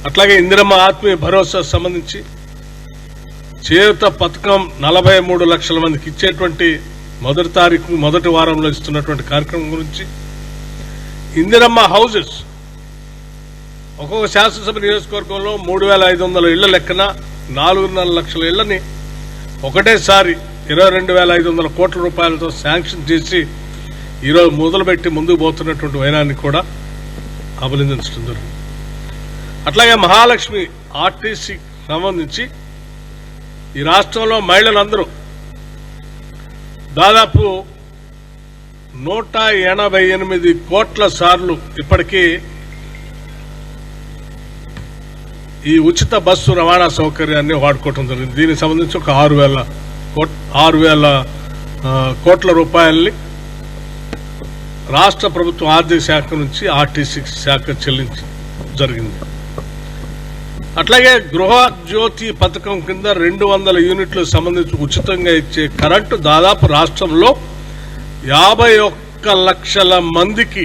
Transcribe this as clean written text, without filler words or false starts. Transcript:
అట్లాగే ఇందిరమ్మ ఆత్మీయ భరోసా సంబంధించి చేయూత పథకం 43 లక్షల మందికి ఇచ్చేటువంటి మొదటి వారంలో ఇస్తున్నటువంటి కార్యక్రమం గురించి, ఇందిరమ్మ హౌజెస్ ఒక్కొక్క శాసనసభ నియోజకవర్గంలో 3,500 ఇళ్ల లెక్కన 4.5 లక్షల ఇళ్లని ఒకటేసారి 22,500 కోట్ల రూపాయలతో శాంక్షన్ చేసి ఈరోజు మొదలుపెట్టి ముందుకు పోతున్నటువంటి వైనాన్ని కూడా అభినందించడం జరిగింది. అట్లాగే మహాలక్ష్మి ఆర్టీసీ సంబంధించి ఈ రాష్ట్రంలో మహిళలందరూ దాదాపు 188 కోట్ల సార్లు ఇప్పటికీ ఈ ఉచిత బస్సు రవాణా సౌకర్యాన్ని వాడుకోవడం జరిగింది. దీనికి సంబంధించి ఒక 6,000 కోట్ల రూపాయల్ని రాష్ట్ర ప్రభుత్వం ఆర్థిక శాఖ నుంచి ఆర్టీసీ శాఖ చెల్లించి జరిగింది. అట్లాగే గృహ జ్యోతి పథకం కింద 200 యూనిట్లు సంబంధించి ఉచితంగా ఇచ్చే కరెంటు దాదాపు రాష్ట్రంలో 51 లక్షల మందికి